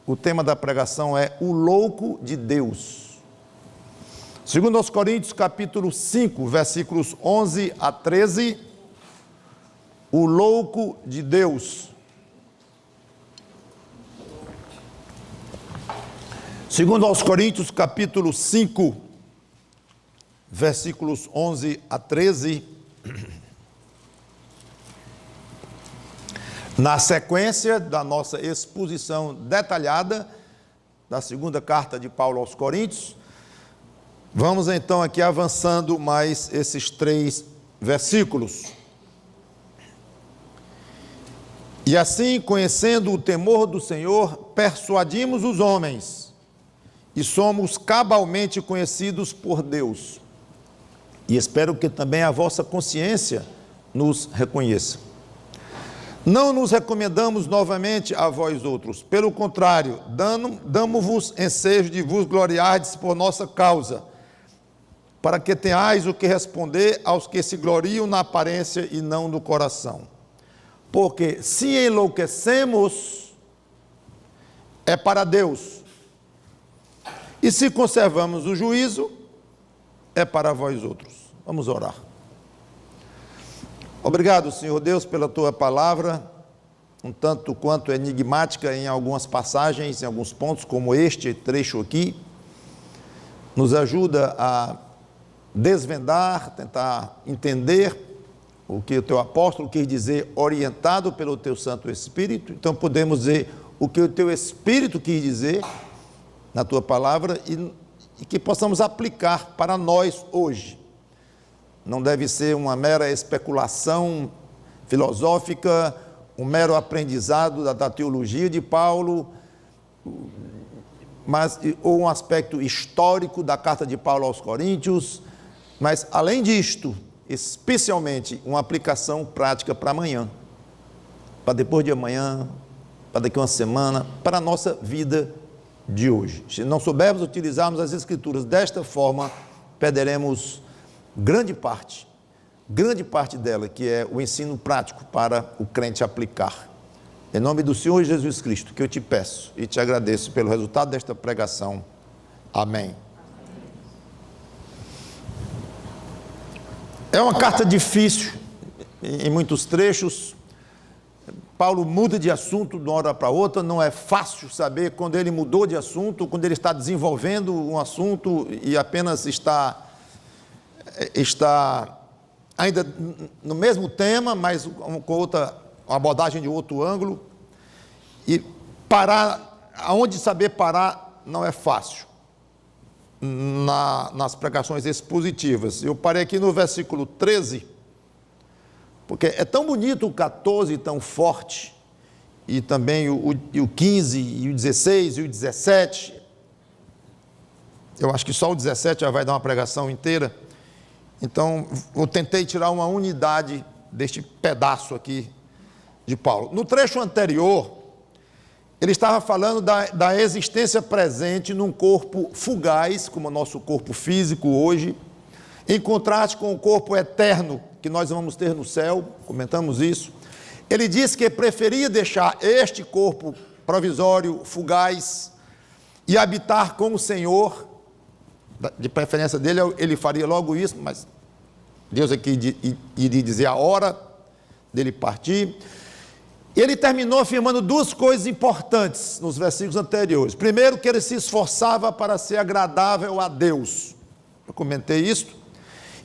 O tema da pregação é o louco de Deus. Segundo aos Coríntios, capítulo 5, versículos 11 a 13, o louco de Deus. Segundo aos Coríntios, capítulo 5, versículos 11 a 13, na sequência da nossa exposição detalhada da segunda carta de Paulo aos Coríntios, vamos então aqui avançando mais esses 3 versículos. E assim, conhecendo o temor do Senhor, persuadimos os homens, e somos cabalmente conhecidos por Deus. E espero que também a vossa consciência nos reconheça. Não nos recomendamos novamente a vós outros, pelo contrário, damos-vos ensejo de vos gloriardes por nossa causa, para que tenhais o que responder aos que se gloriam na aparência e não no coração. Porque se enlouquecemos, é para Deus, e se conservamos o juízo, é para vós outros. Vamos orar. Obrigado, Senhor Deus, pela Tua palavra, um tanto quanto enigmática em algumas passagens, em alguns pontos, como este trecho aqui. Nos ajuda a desvendar, tentar entender o que o Teu apóstolo quis dizer, orientado pelo Teu Santo Espírito. Então podemos dizer o que o Teu Espírito quis dizer na Tua palavra e que possamos aplicar para nós hoje. Não deve ser uma mera especulação filosófica, um mero aprendizado da teologia de Paulo, ou um aspecto histórico da carta de Paulo aos Coríntios, mas além disto, especialmente uma aplicação prática para amanhã, para depois de amanhã, para daqui a uma semana, para a nossa vida de hoje. Se não soubermos utilizarmos as Escrituras desta forma, perderemos grande parte dela, que é o ensino prático para o crente aplicar. Em nome do Senhor Jesus Cristo, que eu te peço e te agradeço pelo resultado desta pregação. Amém. É uma carta difícil, em muitos trechos. Paulo muda de assunto de uma hora para outra, não é fácil saber quando ele mudou de assunto, quando ele está desenvolvendo um assunto e apenas está ainda no mesmo tema, mas com outra abordagem de outro ângulo. E parar, aonde saber parar não é fácil nas pregações expositivas. Eu parei aqui no versículo 13, porque é tão bonito o 14, tão forte, e também o 15, e o 16, e o 17. Eu acho que só o 17 já vai dar uma pregação inteira. Então, eu tentei tirar uma unidade deste pedaço aqui de Paulo. No trecho anterior, ele estava falando da existência presente num corpo fugaz, como o nosso corpo físico hoje, em contraste com o corpo eterno que nós vamos ter no céu, comentamos isso. Ele disse que preferia deixar este corpo provisório, fugaz, e habitar com o Senhor. De preferência dele, ele faria logo isso, mas Deus aqui iria dizer a hora dele partir. Ele terminou afirmando 2 coisas importantes nos versículos anteriores. Primeiro, que ele se esforçava para ser agradável a Deus. Eu comentei isso.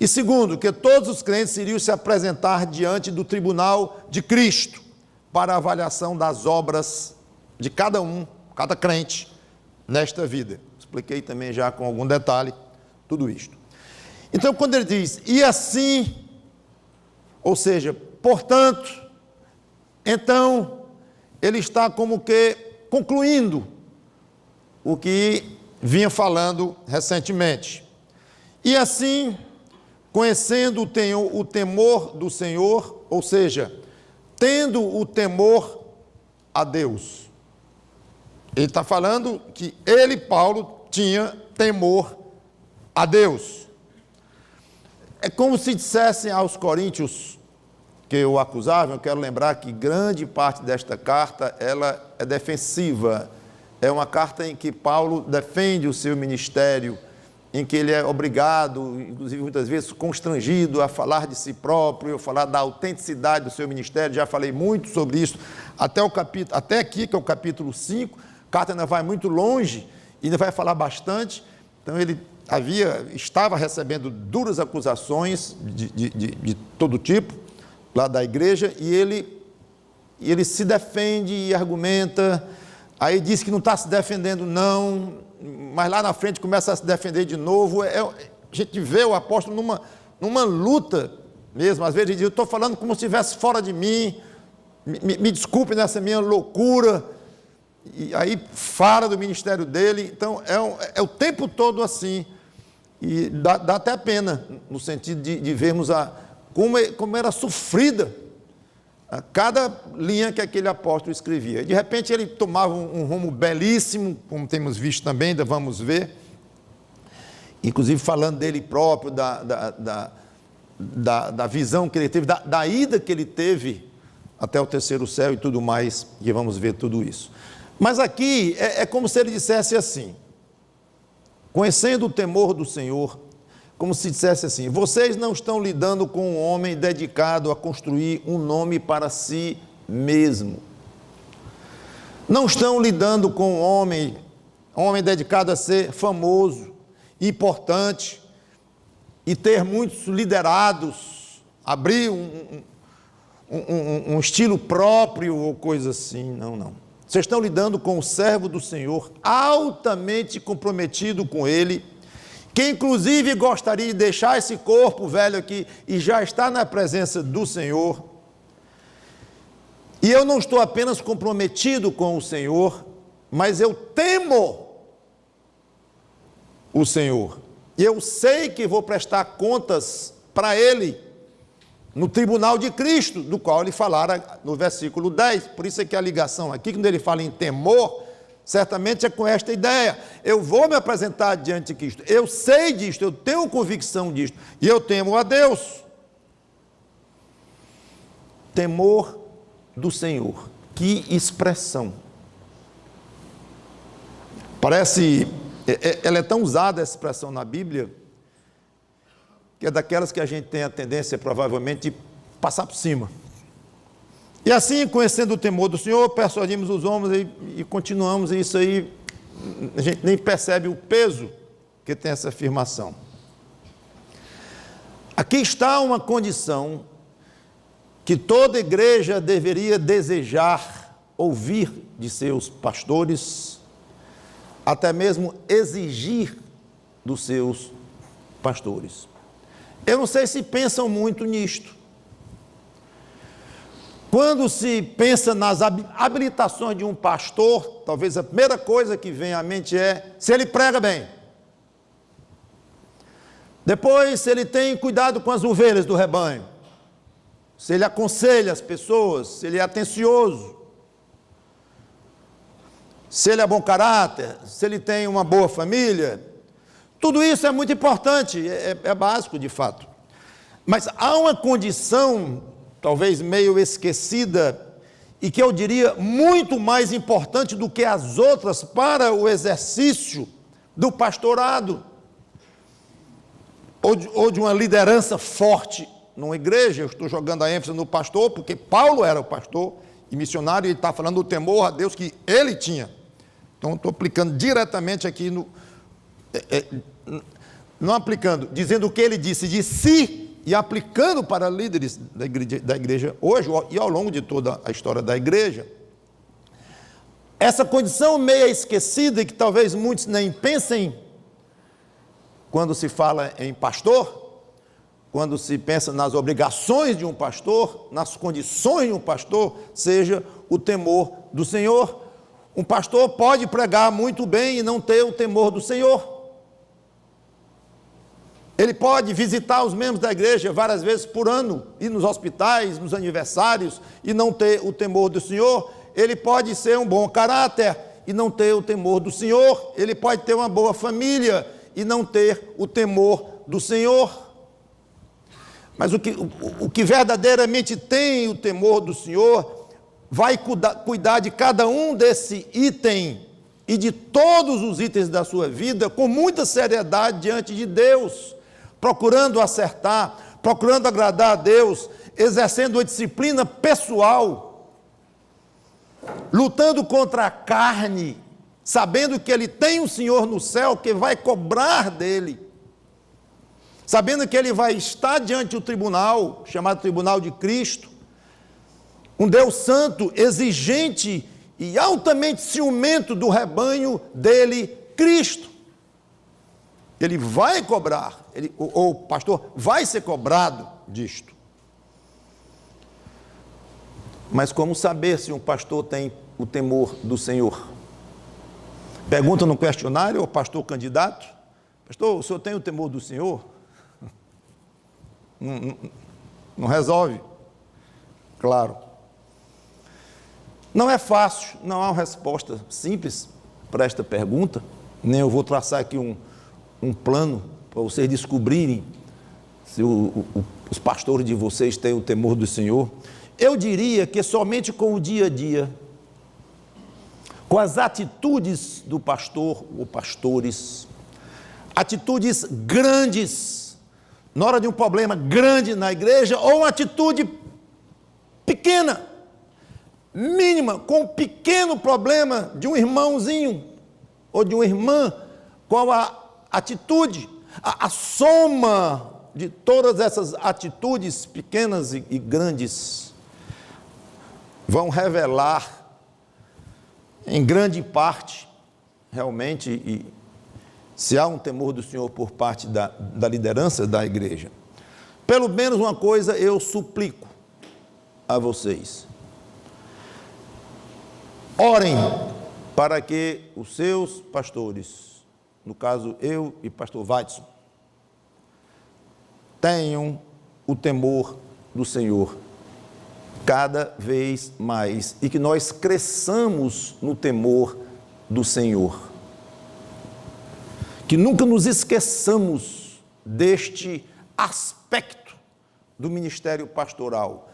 E segundo, que todos os crentes iriam se apresentar diante do tribunal de Cristo para a avaliação das obras de cada crente nesta vida. Expliquei também já com algum detalhe tudo isto. Então, quando ele diz, e assim, ou seja, portanto, então, ele está como que concluindo o que vinha falando recentemente. E assim, conhecendo o temor do Senhor, ou seja, tendo o temor a Deus. Ele está falando que ele, Paulo, tinha temor a Deus. É como se dissessem aos coríntios que o acusavam. Eu quero lembrar que grande parte desta carta ela é defensiva, É uma carta em que Paulo defende o seu ministério, em que ele é obrigado, inclusive muitas vezes constrangido, a falar de si próprio, a falar da autenticidade do seu ministério. Já falei muito sobre isso, até aqui, que é o capítulo 5, a carta ainda vai muito longe, e ainda vai falar bastante. Então ele estava recebendo duras acusações de todo tipo, lá da igreja, e ele se defende e argumenta, aí diz que não está se defendendo não, mas lá na frente começa a se defender de novo. A gente vê o apóstolo numa luta mesmo. Às vezes ele diz: eu estou falando como se estivesse fora de mim, me desculpe nessa minha loucura, e aí fala do ministério dele. Então é o tempo todo assim, e dá até pena, no sentido de vermos como era sofrida a cada linha que aquele apóstolo escrevia. De repente ele tomava um rumo belíssimo, como temos visto também, ainda vamos ver, inclusive falando dele próprio, da visão que ele teve, da ida que ele teve até o terceiro céu e tudo mais, e vamos ver tudo isso. Mas aqui é como se ele dissesse assim, conhecendo o temor do Senhor, como se dissesse assim: vocês não estão lidando com um homem dedicado a construir um nome para si mesmo. Não estão lidando com um homem dedicado a ser famoso, importante, e ter muitos liderados, abrir um estilo próprio ou coisa assim. Não. Vocês estão lidando com o servo do Senhor, altamente comprometido com ele, que inclusive gostaria de deixar esse corpo velho aqui e já está na presença do Senhor. E eu não estou apenas comprometido com o Senhor, mas eu temo o Senhor. E eu sei que vou prestar contas para Ele no tribunal de Cristo, do qual ele falara no versículo 10. Por isso é que a ligação aqui, quando ele fala em temor, certamente é com esta ideia: eu vou me apresentar diante de Cristo, eu sei disto, eu tenho convicção disto, e eu temo a Deus. Temor do Senhor, que expressão! Parece, ela é tão usada, essa expressão na Bíblia, que é daquelas que a gente tem a tendência, provavelmente, de passar por cima. E assim, conhecendo o temor do Senhor, persuadimos os homens e continuamos, e isso aí, a gente nem percebe o peso que tem essa afirmação. Aqui está uma condição que toda igreja deveria desejar ouvir de seus pastores, até mesmo exigir dos seus pastores. Eu não sei se pensam muito nisto. Quando se pensa nas habilitações de um pastor, talvez a primeira coisa que vem à mente é se ele prega bem. Depois, se ele tem cuidado com as ovelhas do rebanho, se ele aconselha as pessoas, se ele é atencioso, se ele é bom caráter, se ele tem uma boa família. Tudo isso é muito importante, é básico de fato. Mas há uma condição, talvez meio esquecida, e que eu diria muito mais importante do que as outras para o exercício do pastorado, ou de uma liderança forte numa igreja. Eu estou jogando a ênfase no pastor, porque Paulo era o pastor e missionário, e ele está falando do temor a Deus que ele tinha. Então, estou aplicando diretamente aqui não aplicando, dizendo o que ele disse de si, e aplicando para líderes da igreja hoje, e ao longo de toda a história da igreja. Essa condição meia esquecida, e que talvez muitos nem pensem quando se fala em pastor, quando se pensa nas obrigações de um pastor, nas condições de um pastor, seja o temor do Senhor. Um pastor pode pregar muito bem e não ter o temor do Senhor. Ele pode visitar os membros da igreja várias vezes por ano, ir nos hospitais, nos aniversários, e não ter o temor do Senhor. Ele pode ser um bom caráter e não ter o temor do Senhor. Ele pode ter uma boa família e não ter o temor do Senhor. Mas o que verdadeiramente tem o temor do Senhor vai cuidar de cada um desse item e de todos os itens da sua vida com muita seriedade diante de Deus, procurando acertar, procurando agradar a Deus, exercendo uma disciplina pessoal, lutando contra a carne, sabendo que ele tem um Senhor no céu que vai cobrar dele, sabendo que ele vai estar diante do tribunal, chamado Tribunal de Cristo, um Deus santo, exigente e altamente ciumento do rebanho dele, Cristo. Ele vai cobrar, o pastor vai ser cobrado disto. Mas como saber se um pastor tem o temor do Senhor? Pergunta no questionário ao pastor candidato: pastor, o senhor tem o temor do Senhor? Não resolve. Claro. Não é fácil, não há uma resposta simples para esta pergunta, nem eu vou traçar aqui um plano para vocês descobrirem se os pastores de vocês têm o temor do Senhor. Eu diria que somente com o dia a dia, com as atitudes do pastor ou pastores, atitudes grandes, na hora de um problema grande na igreja, ou uma atitude pequena, mínima, com um pequeno problema de um irmãozinho ou de uma irmã, qual a atitude, a soma de todas essas atitudes pequenas e grandes vão revelar em grande parte realmente se há um temor do Senhor por parte da liderança da igreja. Pelo menos uma coisa eu suplico a vocês: orem para que os seus pastores, no caso eu e pastor Watson, tenham o temor do Senhor cada vez mais e que nós cresçamos no temor do Senhor. Que nunca nos esqueçamos deste aspecto do ministério pastoral.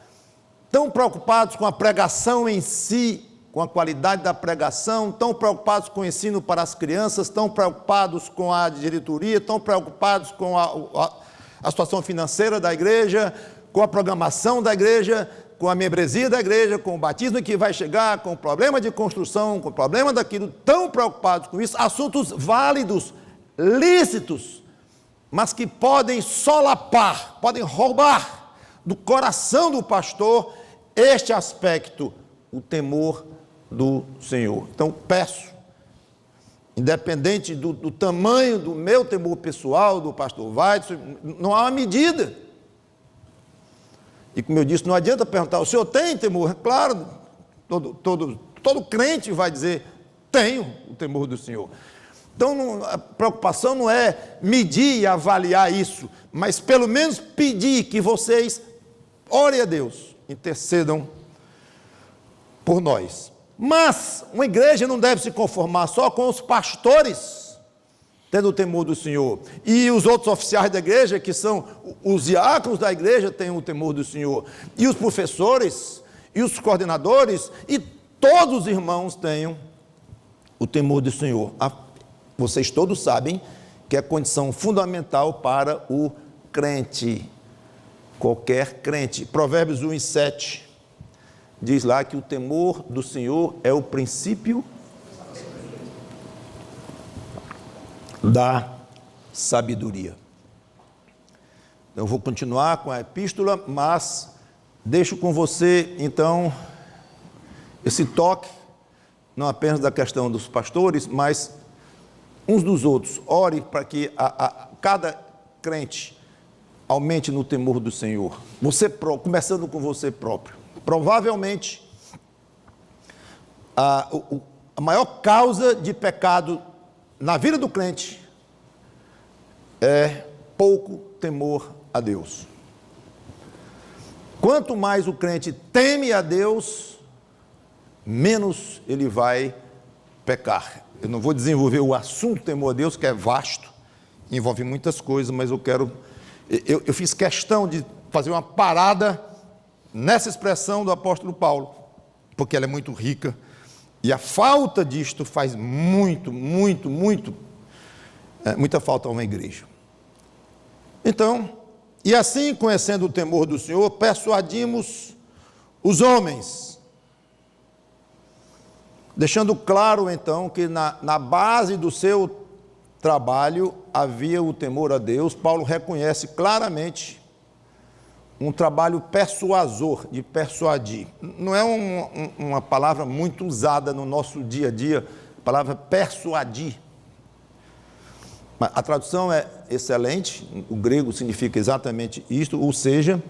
Tão preocupados com a pregação em si, com a qualidade da pregação, tão preocupados com o ensino para as crianças, tão preocupados com a diretoria, tão preocupados com a situação financeira da igreja, com a programação da igreja, com a membresia da igreja, com o batismo que vai chegar, com o problema de construção, com o problema daquilo, tão preocupados com isso, assuntos válidos, lícitos, mas que podem solapar, podem roubar do coração do pastor este aspecto, o temor do Senhor. Então peço, independente do tamanho do meu temor pessoal, do pastor Watson, não há uma medida. E como eu disse, não adianta perguntar: o senhor tem temor? Claro, todo crente vai dizer: tenho o temor do Senhor. Então a preocupação não é medir e avaliar isso, mas pelo menos pedir que vocês orem a Deus, intercedam por nós. Mas uma igreja não deve se conformar só com os pastores tendo o temor do Senhor, e os outros oficiais da igreja, que são os diáconos da igreja, têm o temor do Senhor, e os professores, e os coordenadores, e todos os irmãos tenham o temor do Senhor. Vocês todos sabem que é condição fundamental para o crente, qualquer crente. Provérbios 1:7 diz lá que o temor do Senhor é o princípio da sabedoria. Então, eu vou continuar com a epístola, mas deixo com você, então, esse toque, não apenas da questão dos pastores, mas uns dos outros. Ore para que cada crente aumente no temor do Senhor. Começando com você próprio. Provavelmente, a maior causa de pecado na vida do crente é pouco temor a Deus. Quanto mais o crente teme a Deus, menos ele vai pecar. Eu não vou desenvolver o assunto temor a Deus, que é vasto, envolve muitas coisas, mas eu fiz questão de fazer uma parada nessa expressão do apóstolo Paulo, porque ela é muito rica E a falta disto faz muita falta a uma igreja. Então, e assim, conhecendo o temor do Senhor, persuadimos os homens, deixando claro, então, que na base do seu trabalho havia o temor a Deus. Paulo reconhece claramente um trabalho persuasor, de persuadir. Não é uma palavra muito usada no nosso dia a dia, a palavra persuadir. A tradução é excelente, o grego significa exatamente isto, ou seja,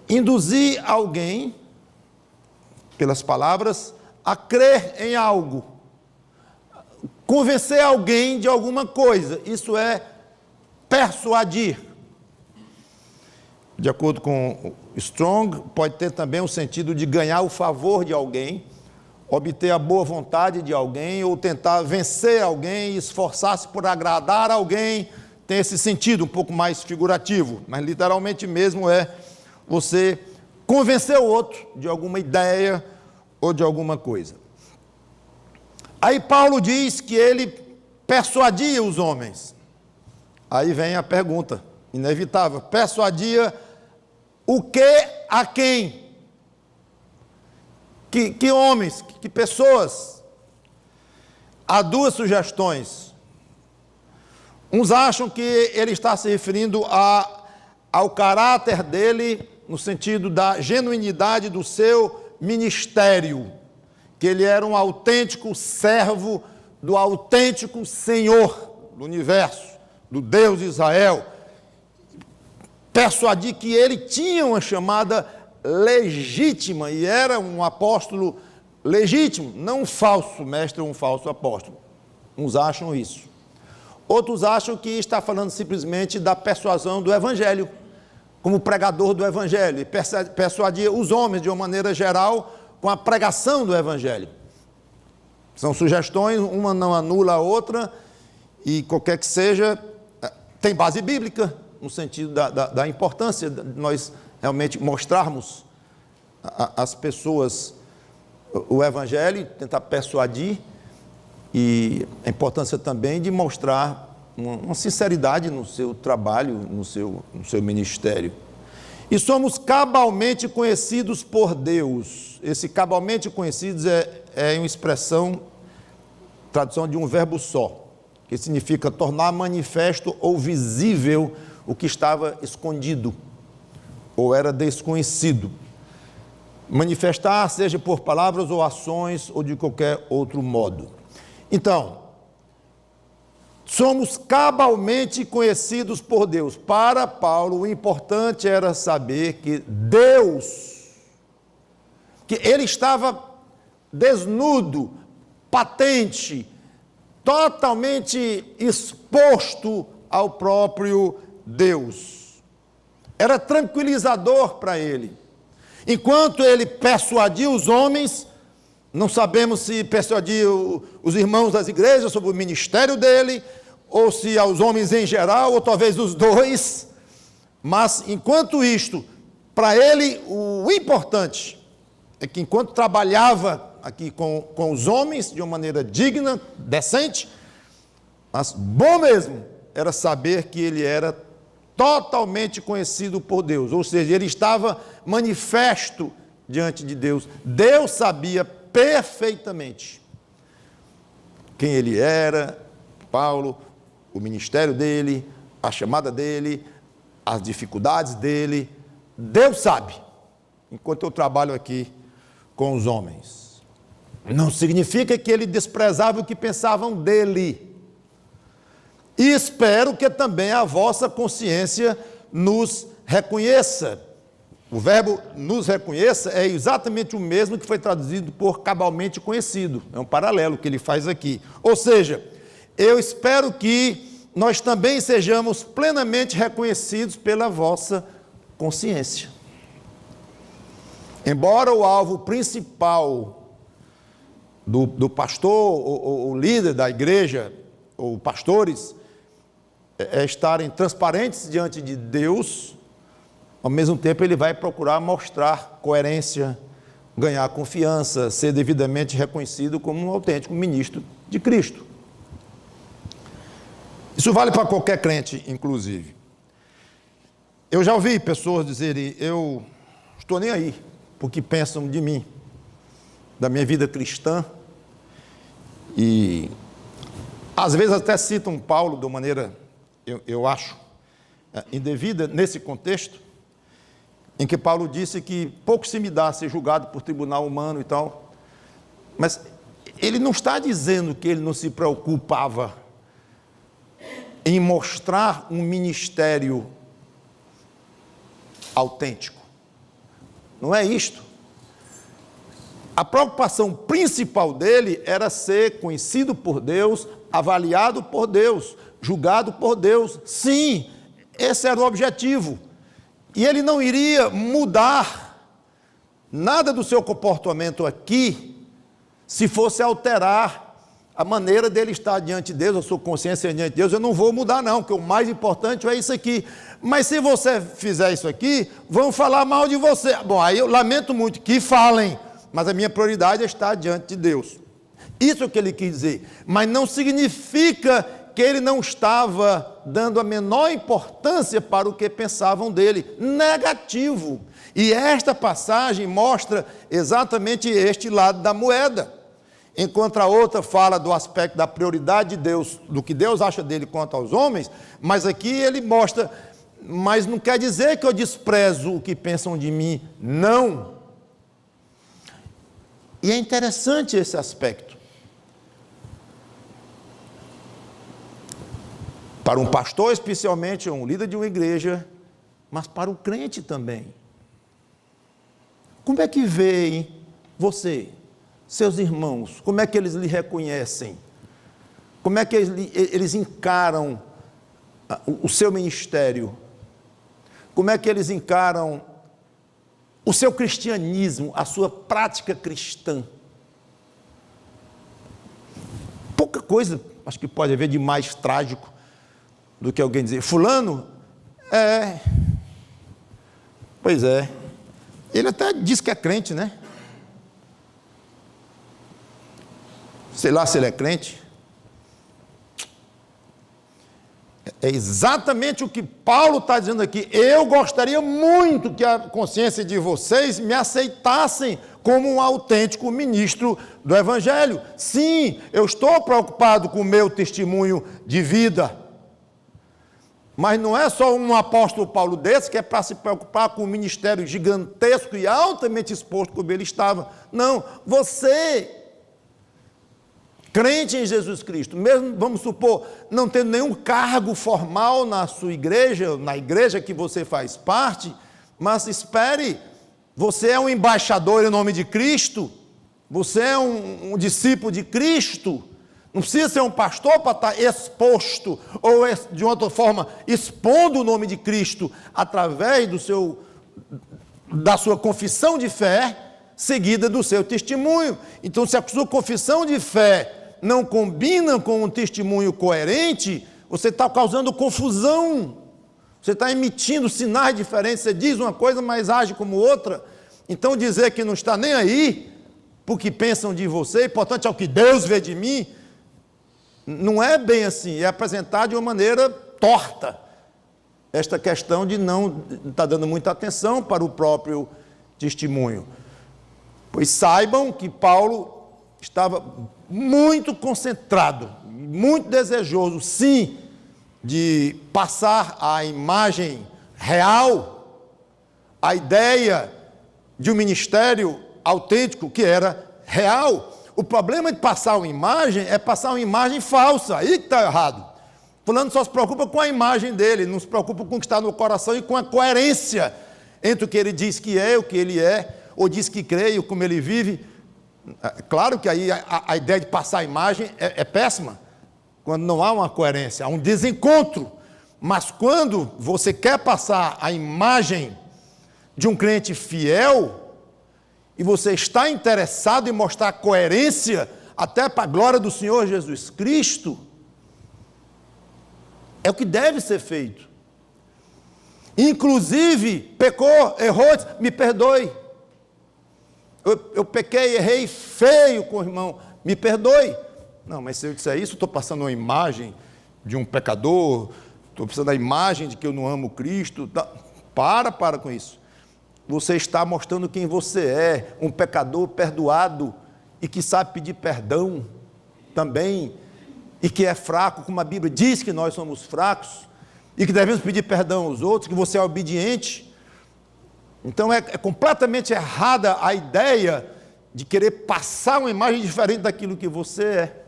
induzir alguém, pelas palavras, a crer em algo, convencer alguém de alguma coisa, isso é persuadir. De acordo com Strong, pode ter também o sentido de ganhar o favor de alguém, obter a boa vontade de alguém, ou tentar vencer alguém, esforçar-se por agradar alguém. Tem esse sentido um pouco mais figurativo, mas literalmente mesmo é você convencer o outro de alguma ideia ou de alguma coisa. Aí Paulo diz que ele persuadia os homens. Aí vem a pergunta inevitável: persuadia o que a quem? Que homens, que pessoas? Há duas sugestões. Uns acham que ele está se referindo ao caráter dele, no sentido da genuinidade do seu ministério, que ele era um autêntico servo do autêntico Senhor do universo, do Deus de Israel. Persuadir que ele tinha uma chamada legítima e era um apóstolo legítimo, não um falso mestre ou um falso apóstolo. Uns acham isso. Outros acham que está falando simplesmente da persuasão do Evangelho, como pregador do Evangelho, e persuadia os homens de uma maneira geral com a pregação do Evangelho. São sugestões, uma não anula a outra, e qualquer que seja, tem base bíblica, no sentido da importância de nós realmente mostrarmos às pessoas o Evangelho, tentar persuadir, e a importância também de mostrar uma sinceridade no seu trabalho, no seu ministério. E somos cabalmente conhecidos por Deus. Esse cabalmente conhecidos é uma expressão, tradução de um verbo só, que significa tornar manifesto ou visível o que estava escondido ou era desconhecido. Manifestar, seja por palavras ou ações ou de qualquer outro modo. Então, somos cabalmente conhecidos por Deus. Para Paulo, o importante era saber que Deus, que ele estava desnudo, patente, totalmente exposto ao próprio Deus. Era tranquilizador para ele. Enquanto ele persuadia os homens, não sabemos se persuadia os irmãos das igrejas sobre o ministério dele, ou se aos homens em geral, ou talvez os dois, mas enquanto isto, para ele o importante é que enquanto trabalhava aqui com os homens de uma maneira digna, decente, mas bom mesmo era saber que ele era totalmente conhecido por Deus, ou seja, ele estava manifesto diante de Deus. Deus sabia perfeitamente quem ele era, Paulo, o ministério dele, a chamada dele, as dificuldades dele. Deus sabe, enquanto eu trabalho aqui com os homens. Não significa que ele desprezava o que pensavam dele. E espero que também a vossa consciência nos reconheça. O verbo nos reconheça é exatamente o mesmo que foi traduzido por cabalmente conhecido. É um paralelo que ele faz aqui. Ou seja, eu espero que nós também sejamos plenamente reconhecidos pela vossa consciência. Embora o alvo principal do pastor ou líder da igreja, ou pastores, estarem transparentes diante de Deus, ao mesmo tempo ele vai procurar mostrar coerência, ganhar confiança, ser devidamente reconhecido como um autêntico ministro de Cristo. Isso vale para qualquer crente, inclusive. Eu já ouvi pessoas dizerem: eu estou nem aí porque pensam de mim, da minha vida cristã, e às vezes até citam Paulo de uma maneira, eu acho, indevida nesse contexto, em que Paulo disse que pouco se me dá ser julgado por tribunal humano e tal, mas ele não está dizendo que ele não se preocupava em mostrar um ministério autêntico. Não é isto. A preocupação principal dele era ser conhecido por Deus, avaliado por Deus, julgado por Deus. Sim, esse era o objetivo. E ele não iria mudar nada do seu comportamento aqui, se fosse alterar a maneira dele estar diante de Deus, a sua consciência diante de Deus. Eu não vou mudar não, porque o mais importante é isso aqui. Mas se você fizer isso aqui, vão falar mal de você. Bom, aí eu lamento muito que falem, mas a minha prioridade é estar diante de Deus. Isso é o que ele quis dizer. Mas não significa que ele não estava dando a menor importância para o que pensavam dele. Negativo. E esta passagem mostra exatamente este lado da moeda. Enquanto a outra fala do aspecto da prioridade de Deus, do que Deus acha dele quanto aos homens, mas aqui ele mostra, mas não quer dizer que eu desprezo o que pensam de mim, não. E é interessante esse aspecto. Para um pastor, especialmente, um líder de uma igreja, mas para o crente também. Como é que veem você, seus irmãos, como é que eles lhe reconhecem? Como é que eles encaram o seu ministério? Como é que eles encaram o seu cristianismo, a sua prática cristã? Pouca coisa, acho que pode haver de mais trágico do que alguém dizer: fulano, pois é, ele até diz que é crente, né? Sei lá se ele é crente. É exatamente o que Paulo está dizendo aqui. Eu gostaria muito que a consciência de vocês me aceitassem como um autêntico ministro do Evangelho. Sim, eu estou preocupado com o meu testemunho de vida. Mas não é só um apóstolo Paulo desse que é para se preocupar com um ministério gigantesco e altamente exposto como ele estava. Não, você, crente em Jesus Cristo, mesmo, vamos supor, não tendo nenhum cargo formal na sua igreja, na igreja que você faz parte, mas espere, você é um embaixador em nome de Cristo, você é um discípulo de Cristo, não precisa ser um pastor para estar exposto, ou de outra forma, expondo o nome de Cristo, através da sua confissão de fé, seguida do seu testemunho. Então, se a sua confissão de fé não combina com um testemunho coerente, você está causando confusão, você está emitindo sinais diferentes, você diz uma coisa, mas age como outra. Então dizer que não está nem aí, porque pensam de você, importante é o que Deus vê de mim, não é bem assim, é apresentar de uma maneira torta, esta questão de não estar dando muita atenção para o próprio testemunho. Pois saibam que Paulo estava muito concentrado, muito desejoso, sim, de passar a imagem real, a ideia de um ministério autêntico que era real. O problema de passar uma imagem é passar uma imagem falsa, aí que está errado. Fulano só se preocupa com a imagem dele, não se preocupa com o que está no coração e com a coerência entre o que ele diz que é, o que ele é, ou diz que crê e como ele vive. Claro que aí a ideia de passar a imagem é péssima, quando não há uma coerência, há um desencontro. Mas quando você quer passar a imagem de um crente fiel, e você está interessado em mostrar coerência, até para a glória do Senhor Jesus Cristo, é o que deve ser feito. Inclusive, pecou, errou, me perdoe. eu pequei, errei feio com o irmão, me perdoe. Não, mas se eu disser isso, estou passando uma imagem de um pecador, estou passando a imagem de que eu não amo Cristo. Para com isso. Você está mostrando quem você é, um pecador perdoado e que sabe pedir perdão também, e que é fraco, como a Bíblia diz que nós somos fracos, e que devemos pedir perdão aos outros, que você é obediente. Então é completamente errada a ideia de querer passar uma imagem diferente daquilo que você é.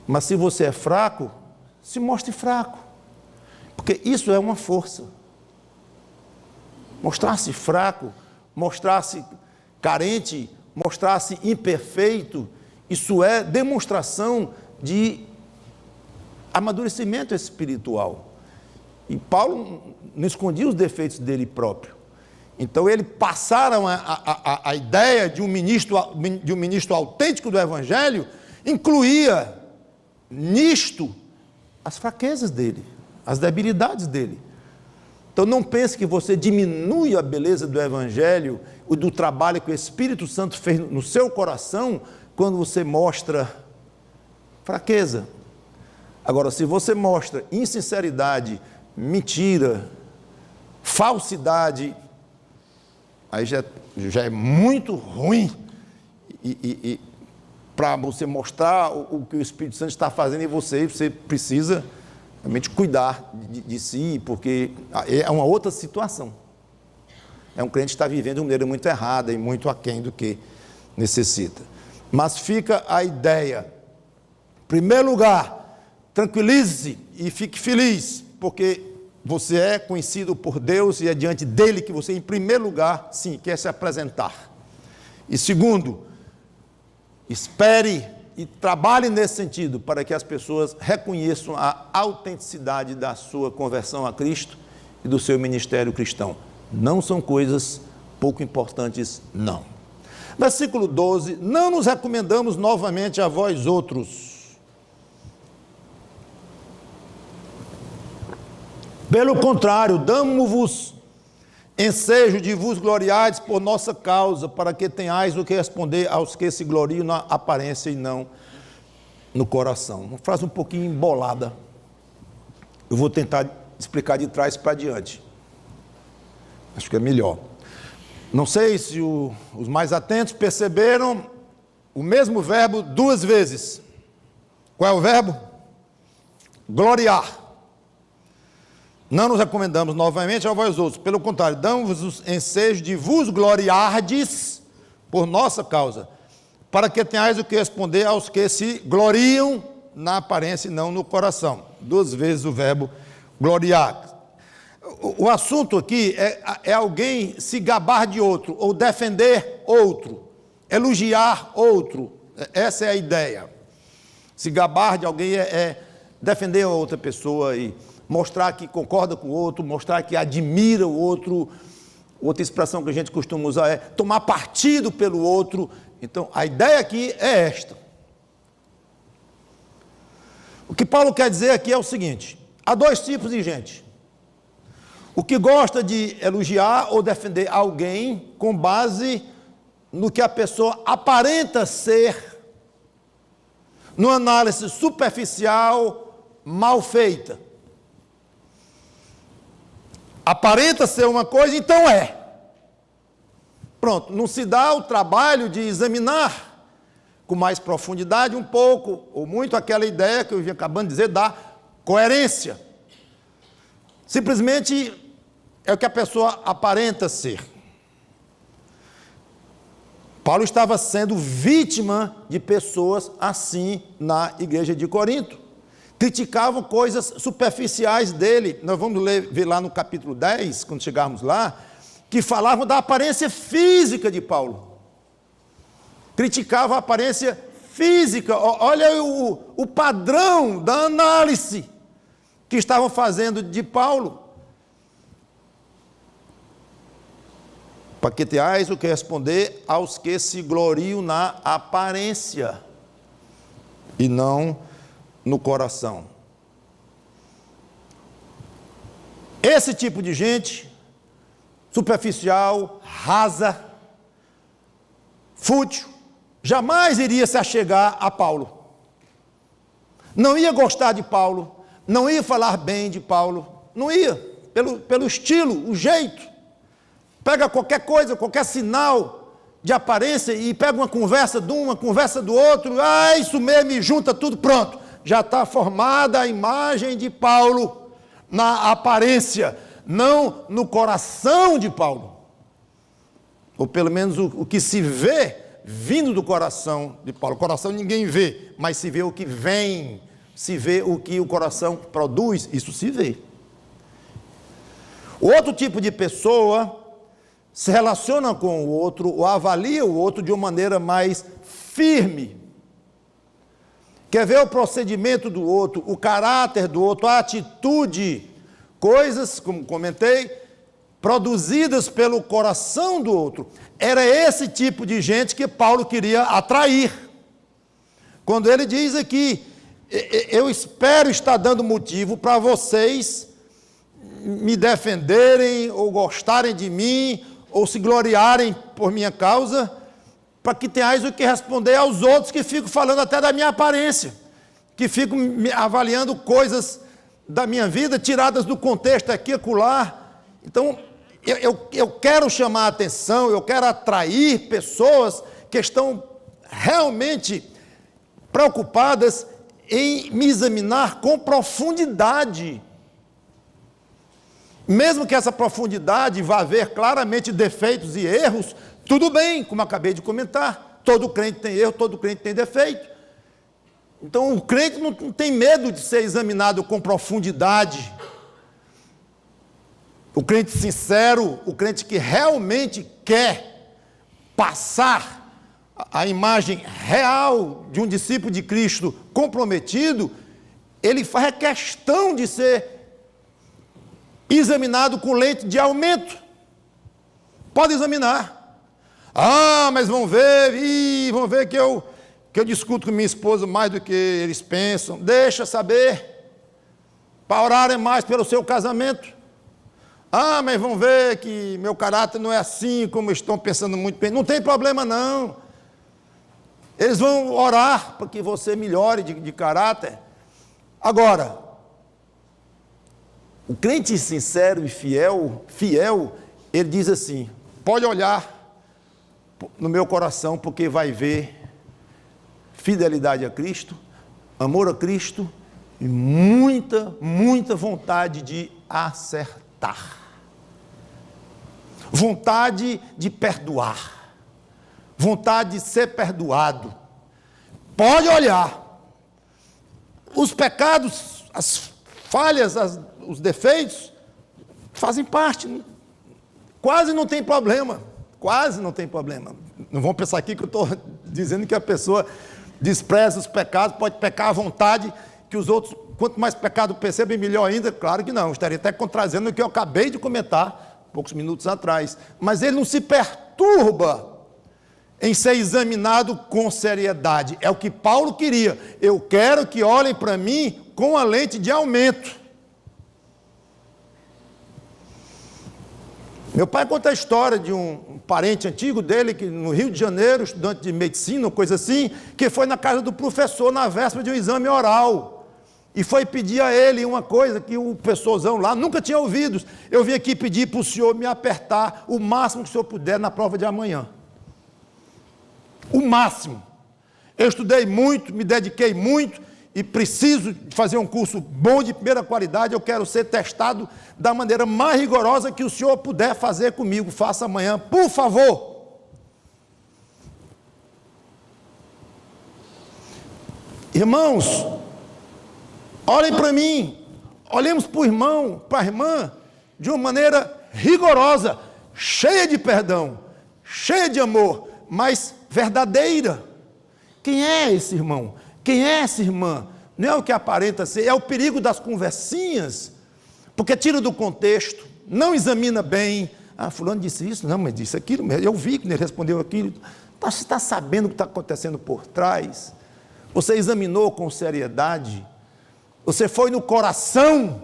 Mas se você é fraco, se mostre fraco, porque isso é uma força. Mostrar-se fraco, mostrar-se carente, mostrar-se imperfeito, isso é demonstração de amadurecimento espiritual. E Paulo não escondia os defeitos dele próprio. Então ele passaram a ideia de um ministro autêntico do Evangelho, incluía nisto as fraquezas dele, as debilidades dele. Então não pense que você diminui a beleza do Evangelho e do trabalho que o Espírito Santo fez no seu coração quando você mostra fraqueza. Agora, se você mostra insinceridade, mentira, falsidade, aí já é muito ruim. E para você mostrar o que o Espírito Santo está fazendo em você precisa realmente cuidar de si, porque é uma outra situação. É um crente que está vivendo de uma maneira muito errada e muito aquém do que necessita. Mas fica a ideia, em primeiro lugar, tranquilize-se e fique feliz, porque você é conhecido por Deus e é diante dele que você, em primeiro lugar, sim, quer se apresentar. E segundo, espere e trabalhe nesse sentido, para que as pessoas reconheçam a autenticidade da sua conversão a Cristo e do seu ministério cristão. Não são coisas pouco importantes, não. Versículo 12, não nos recomendamos novamente a vós outros. Pelo contrário, damos-vos ensejo de vos gloriardes por nossa causa, para que tenhais o que responder aos que se gloriam na aparência e não no coração. Uma frase um pouquinho embolada. Eu vou tentar explicar de trás para diante. Acho que é melhor. Não sei se os mais atentos perceberam o mesmo verbo duas vezes. Qual é o verbo? Gloriar. Não nos recomendamos novamente a vós outros, pelo contrário, damos-vos ensejo de vos gloriardes por nossa causa, para que tenhais o que responder aos que se gloriam na aparência e não no coração. Duas vezes o verbo gloriar. O assunto aqui é alguém se gabar de outro, ou defender outro, elogiar outro. Essa é a ideia. Se gabar de alguém é defender a outra pessoa e mostrar que concorda com o outro, mostrar que admira o outro. Outra expressão que a gente costuma usar é tomar partido pelo outro. Então, a ideia aqui é esta. O que Paulo quer dizer aqui é o seguinte: há dois tipos de gente. O que gosta de elogiar ou defender alguém com base no que a pessoa aparenta ser, numa análise superficial, mal feita. Aparenta ser uma coisa, então é. Pronto, não se dá o trabalho de examinar com mais profundidade um pouco, ou muito, aquela ideia que eu vinha acabando de dizer, da coerência. Simplesmente é o que a pessoa aparenta ser. Paulo estava sendo vítima de pessoas assim na igreja de Corinto. Criticavam coisas superficiais dele. Nós vamos ver lá no capítulo 10, quando chegarmos lá, que falavam da aparência física de Paulo. Criticavam a aparência física. Olha o padrão da análise que estavam fazendo de Paulo. Para que tenhais o que responder aos que se gloriam na aparência e não no coração. Esse tipo de gente, superficial, rasa, fútil, jamais iria se achegar a Paulo. Não ia gostar de Paulo, não ia falar bem de Paulo, não ia, pelo estilo, o jeito. Pega qualquer coisa, qualquer sinal de aparência e pega uma conversa de um, uma conversa do outro, isso mesmo, e junta tudo, pronto. Já está formada a imagem de Paulo na aparência, não no coração de Paulo. Ou pelo menos o que se vê vindo do coração de Paulo. O coração ninguém vê, mas se vê o que vem, se vê o que o coração produz, isso se vê. O outro tipo de pessoa se relaciona com o outro, ou avalia o outro de uma maneira mais firme. Quer ver o procedimento do outro, o caráter do outro, a atitude, coisas, como comentei, produzidas pelo coração do outro. Era esse tipo de gente que Paulo queria atrair. Quando ele diz aqui, eu espero estar dando motivo para vocês me defenderem, ou gostarem de mim, ou se gloriarem por minha causa, para que tenhais o que responder aos outros que ficam falando até da minha aparência, que ficam avaliando coisas da minha vida, tiradas do contexto aqui e acolá. Então, eu quero chamar a atenção, eu quero atrair pessoas que estão realmente preocupadas em me examinar com profundidade. Mesmo que essa profundidade vá ver claramente defeitos e erros, tudo bem, como acabei de comentar, todo crente tem erro, todo crente tem defeito. Então o crente não tem medo de ser examinado com profundidade. O crente sincero, o crente que realmente quer passar a imagem real de um discípulo de Cristo comprometido, ele faz questão de ser examinado com lente de aumento. Pode examinar. Mas vão ver que eu discuto com minha esposa mais do que eles pensam. Deixa saber, para orarem mais pelo seu casamento. Mas vão ver que meu caráter não é assim, como estão pensando muito bem. Não tem problema não. Eles vão orar para que você melhore de caráter. Agora, o crente sincero e fiel, ele diz assim, pode olhar no meu coração, porque vai ver fidelidade a Cristo, amor a Cristo e muita vontade de acertar. Vontade de perdoar. Vontade de ser perdoado. Pode olhar. Os pecados, as falhas, os defeitos, fazem parte. Quase não tem problema. Quase não tem problema. Não vão pensar aqui que eu estou dizendo que a pessoa despreza os pecados, pode pecar à vontade, que os outros, quanto mais pecado percebem, melhor ainda. Claro que não, eu estaria até contradizendo o que eu acabei de comentar, poucos minutos atrás. Mas ele não se perturba em ser examinado com seriedade. É o que Paulo queria. Eu quero que olhem para mim com a lente de aumento. Meu pai conta a história de um parente antigo dele, que no Rio de Janeiro, estudante de medicina, ou coisa assim, que foi na casa do professor na véspera de um exame oral. E foi pedir a ele uma coisa que o professorzão lá nunca tinha ouvido. Eu vim aqui pedir para o senhor me apertar o máximo que o senhor puder na prova de amanhã. O máximo. Eu estudei muito, me dediquei muito, e preciso fazer um curso bom de primeira qualidade, eu quero ser testado da maneira mais rigorosa que o senhor puder fazer comigo. Faça amanhã, por favor. Irmãos, olhem para mim, olhemos para o irmão, para a irmã, de uma maneira rigorosa, cheia de perdão, cheia de amor, mas verdadeira. Quem é esse irmão? Quem é essa irmã? Não é o que aparenta ser, é o perigo das conversinhas, porque tira do contexto, não examina bem. Fulano disse isso, não, mas disse aquilo, eu vi que ele respondeu aquilo. Você está sabendo o que está acontecendo por trás? Você examinou com seriedade? Você foi no coração?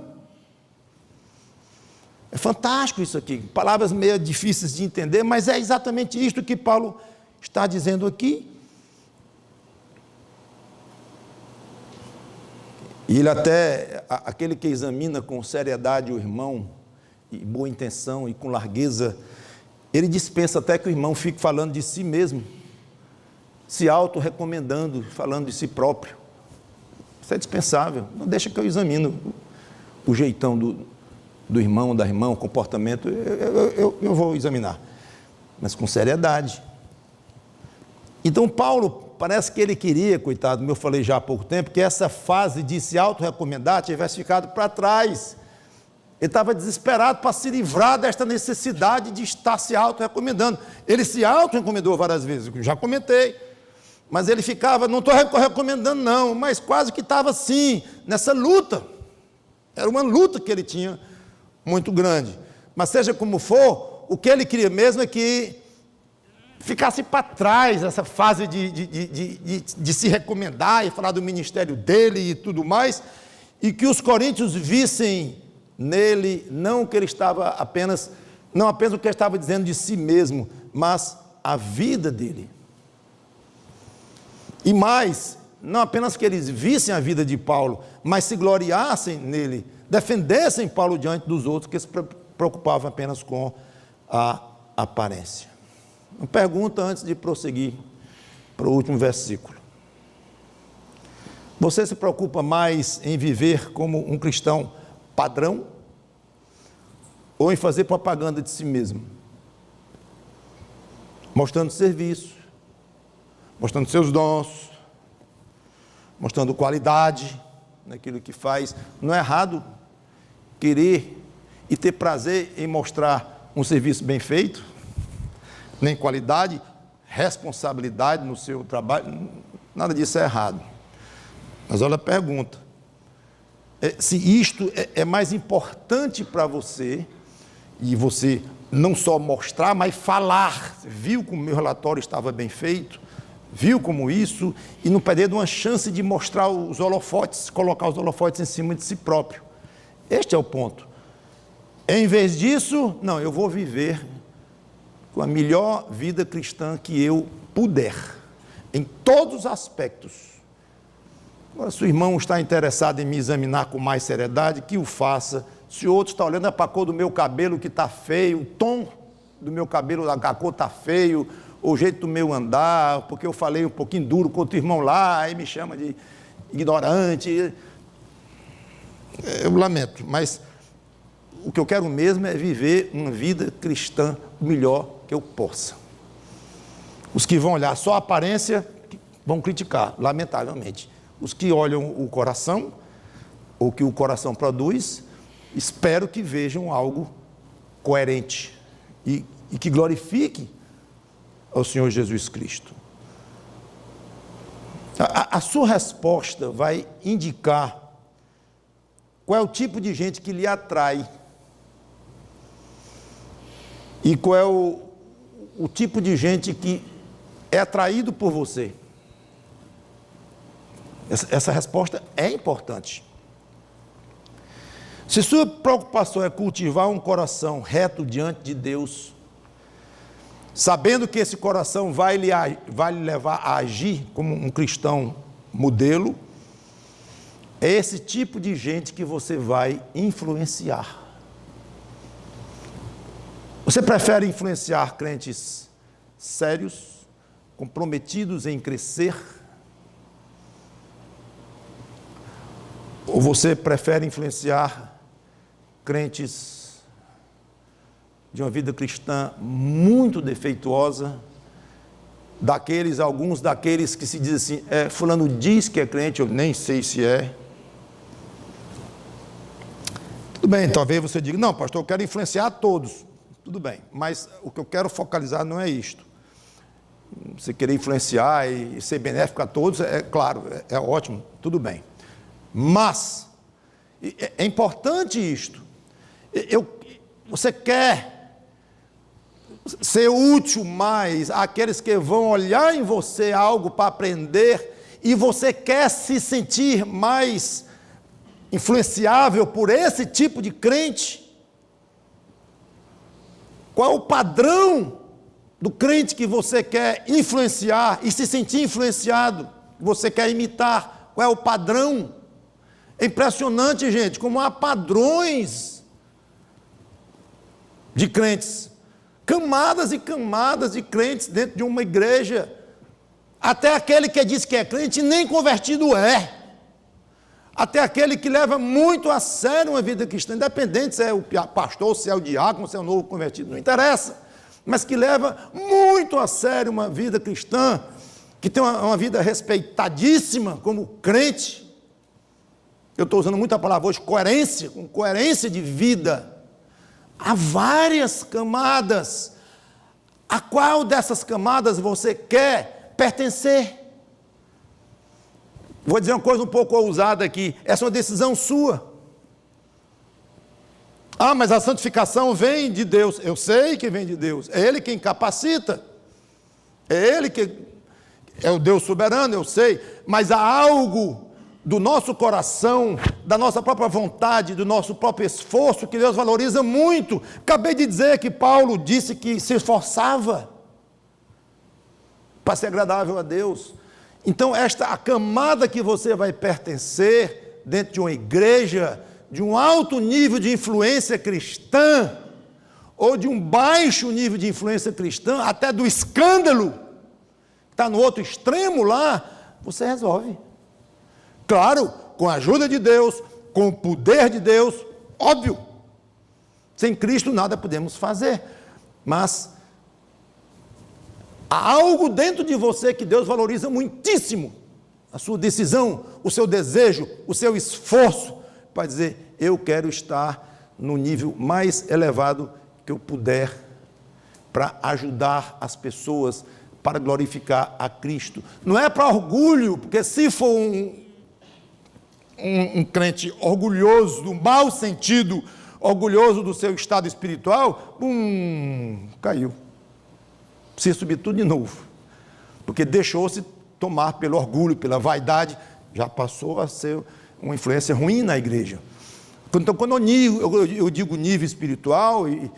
É fantástico isso aqui, palavras meio difíceis de entender, mas é exatamente isto que Paulo está dizendo aqui. E ele até, aquele que examina com seriedade o irmão, e boa intenção e com largueza, ele dispensa até que o irmão fique falando de si mesmo, se auto-recomendando, falando de si próprio. Isso é dispensável. Não deixa que eu examine o jeitão do irmão, da irmã, o comportamento. Eu vou examinar, mas com seriedade. Então, Paulo, parece que ele queria, coitado, como eu falei já há pouco tempo, que essa fase de se auto-recomendar tivesse ficado para trás. Ele estava desesperado para se livrar desta necessidade de estar se auto-recomendando. Ele se auto-recomendou várias vezes, eu já comentei, mas ele ficava, não estou recomendando não, mas quase que estava assim, nessa luta. Era uma luta que ele tinha muito grande. Mas seja como for, o que ele queria mesmo é que ficasse para trás essa fase de se recomendar e falar do ministério dele e tudo mais, e que os coríntios vissem nele não o que ele estava apenas, não apenas o que ele estava dizendo de si mesmo, mas a vida dele. E mais, não apenas que eles vissem a vida de Paulo, mas se gloriassem nele, defendessem Paulo diante dos outros, que se preocupavam apenas com a aparência. Uma pergunta antes de prosseguir para o último versículo. Você se preocupa mais em viver como um cristão padrão ou em fazer propaganda de si mesmo? Mostrando serviço, mostrando seus dons, mostrando qualidade naquilo que faz. Não é errado querer e ter prazer em mostrar um serviço bem feito, nem qualidade, responsabilidade no seu trabalho, nada disso é errado. Mas olha a pergunta, se isto é mais importante para você, e você não só mostrar, mas falar, viu como o meu relatório estava bem feito, viu como isso, e não perder uma chance de mostrar os holofotes, colocar os holofotes em cima de si próprio. Este é o ponto. Em vez disso, não, eu vou viver com a melhor vida cristã que eu puder, em todos os aspectos. Agora, se o irmão está interessado em me examinar com mais seriedade, que o faça. Se o outro está olhando para a cor do meu cabelo que está feio, o tom do meu cabelo, a cor está feio, o jeito do meu andar, porque eu falei um pouquinho duro com outro irmão lá, aí me chama de ignorante. Eu lamento, mas o que eu quero mesmo é viver uma vida cristã o melhor que eu possa. Os que vão olhar só a aparência vão criticar, lamentavelmente. Os que olham o coração, ou que o coração produz, espero que vejam algo coerente e que glorifique ao Senhor Jesus Cristo. A sua resposta vai indicar qual é o tipo de gente que lhe atrai e qual é o tipo de gente que é atraído por você. Essa resposta é importante. Se sua preocupação é cultivar um coração reto diante de Deus, sabendo que esse coração vai lhe levar a agir como um cristão modelo, é esse tipo de gente que você vai influenciar. Você prefere influenciar crentes sérios, comprometidos em crescer? Ou você prefere influenciar crentes de uma vida cristã muito defeituosa, alguns daqueles que se dizem assim, fulano diz que é crente, eu nem sei se é. Tudo bem, talvez você diga, não, pastor, eu quero influenciar todos. Tudo bem, mas o que eu quero focalizar não é isto. Você querer influenciar e ser benéfico a todos, é claro, é ótimo, tudo bem. Mas, é importante isto. Você quer ser útil mais àqueles que vão olhar em você algo para aprender, e você quer se sentir mais influenciável por esse tipo de crente? Qual é o padrão do crente que você quer influenciar e se sentir influenciado, que você quer imitar? Qual é o padrão? É impressionante, gente, como há padrões de crentes, camadas e camadas de crentes dentro de uma igreja. Até aquele que diz que é crente nem convertido é. Até aquele que leva muito a sério uma vida cristã, independente se é o pastor, se é o diácono, se é o novo convertido, não interessa, mas que leva muito a sério uma vida cristã, que tem uma vida respeitadíssima como crente. Eu estou usando muito a palavra hoje, coerência, com coerência de vida. Há várias camadas. A qual dessas camadas você quer pertencer? Vou dizer uma coisa um pouco ousada aqui. Essa é uma decisão sua. Ah, mas a santificação vem de Deus. Eu sei que vem de Deus. É Ele quem capacita. É Ele que é o Deus soberano, eu sei. Mas há algo do nosso coração, da nossa própria vontade, do nosso próprio esforço, que Deus valoriza muito. Acabei de dizer que Paulo disse que se esforçava para ser agradável a Deus. Então, a camada que você vai pertencer, dentro de uma igreja, de um alto nível de influência cristã, ou de um baixo nível de influência cristã, até do escândalo, está no outro extremo lá, você resolve. Claro, com a ajuda de Deus, com o poder de Deus, óbvio. Sem Cristo nada podemos fazer. Mas há algo dentro de você que Deus valoriza muitíssimo. A sua decisão, o seu desejo, o seu esforço para dizer, eu quero estar no nível mais elevado que eu puder para ajudar as pessoas, para glorificar a Cristo. Não é para orgulho, porque se for um crente orgulhoso, no mau sentido, orgulhoso do seu estado espiritual, caiu. Precisa subir tudo de novo. Porque deixou-se tomar pelo orgulho, pela vaidade, já passou a ser uma influência ruim na igreja. Então, quando eu digo nível espiritual e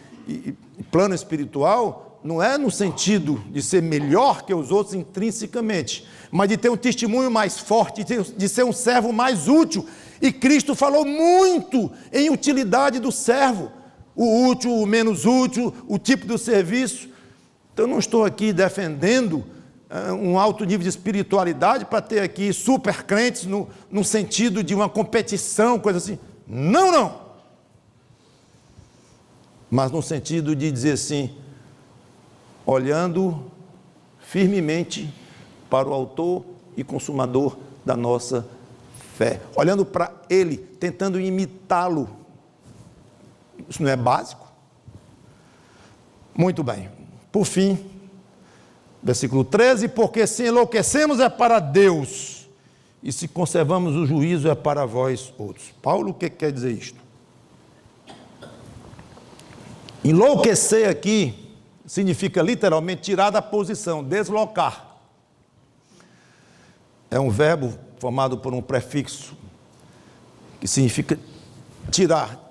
plano espiritual, não é no sentido de ser melhor que os outros intrinsecamente, mas de ter um testemunho mais forte, de ser um servo mais útil. E Cristo falou muito em utilidade do servo, o útil, o menos útil, o tipo do serviço. Então, eu não estou aqui defendendo um alto nível de espiritualidade para ter aqui super crentes no sentido de uma competição, coisa assim. Não. Mas no sentido de dizer assim, olhando firmemente para o autor e consumador da nossa fé. Olhando para ele, tentando imitá-lo. Isso não é básico? Muito bem. Por fim, versículo 13, porque se enlouquecemos é para Deus, e se conservamos o juízo é para vós outros. Paulo, o que quer dizer isto? Enlouquecer aqui significa literalmente tirar da posição, deslocar. É um verbo formado por um prefixo, que significa tirar.